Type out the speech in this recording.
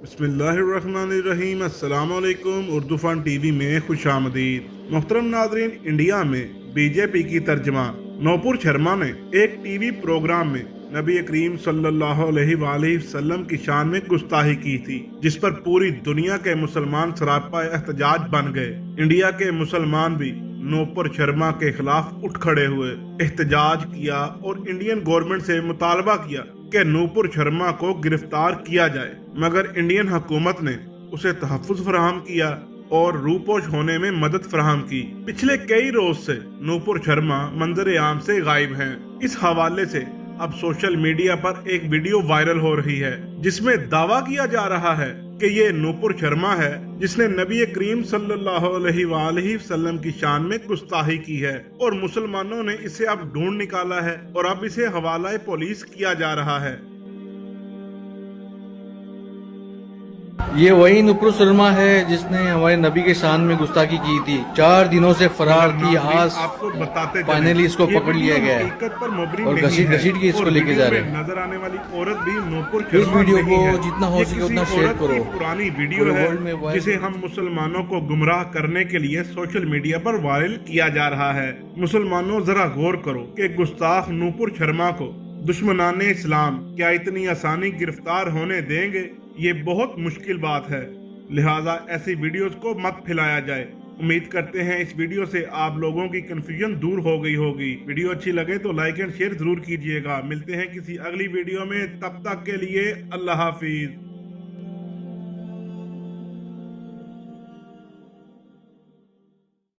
बिस्मिल्लाहिर्रहमानिर्रहीम। अस्सलाम वालेकुम। उर्दू फन टीवी में खुश आमदीद। मोहतरम नादरीन, इंडिया में बीजेपी की तर्जमा नूपुर शर्मा ने एक टीवी प्रोग्राम में नबी करीम सल्लल्लाहु अलैहि वसल्लम की शान में गुस्ताखी की थी, जिस पर पूरी दुनिया के मुसलमान सरापा एहतजाज बन गए। इंडिया के मुसलमान भी नूपुर शर्मा के खिलाफ उठ खड़े हुए, एहतजाज किया और इंडियन गवर्नमेंट से मुतालबा किया कि नूपुर शर्मा को गिरफ्तार किया जाए, मगर इंडियन हुकूमत ने उसे तहफ़्फ़ुज़ फराहम किया और रूपोश होने में मदद फराहम की। पिछले कई रोज से नूपुर शर्मा मंजर आम से गायब हैं। इस हवाले से अब सोशल मीडिया पर एक वीडियो वायरल हो रही है, जिसमें दावा किया जा रहा है कि ये नूपुर शर्मा है जिसने नबी करीम सल्लल्लाहु अलैहि वसल्लम की शान में गुस्ताखी की है, और मुसलमानों ने इसे अब ढूंढ निकाला है और अब इसे हवाला पुलिस किया जा रहा है। ये वही नूपुर शर्मा है जिसने हमारे नबी के शान में गुस्ताखी की थी। 4 दिनों से फरार थी। आज आपको बताते फाइनली इसको पकड़ लिया गया है हकीकत पर मबनी और नहीं है। घसीट के इसको और लेके जा रहे वीडियो में हैं। नजर आने वाली औरत भी नूपुर इस शर्मा वीडियो नहीं को है। जितना हो ये सके किसी उतना शेयर औरत की करो। पुरानी वीडियो पूरे है वर्ल्ड में वायरल जिसे हम मुसलमानों को गुमराह करने के लिए सोशल मीडिया पर वायरल किया जा रहा है। मुसलमानों, जरा गौर करो कि गुस्ताख नूपुर शर्मा को दुश्मनाने इस्लाम क्या इतनी आसानी गिरफ्तार होने देंगे? ये बहुत मुश्किल बात है, लिहाजा ऐसी वीडियोस को मत फैलाया जाए। उम्मीद करते हैं इस वीडियो से आप लोगों की कंफ्यूजन दूर हो गई होगी। वीडियो अच्छी लगे तो लाइक एंड शेयर जरूर कीजिएगा। मिलते हैं किसी अगली वीडियो में, तब तक के लिए अल्लाह हाफिज।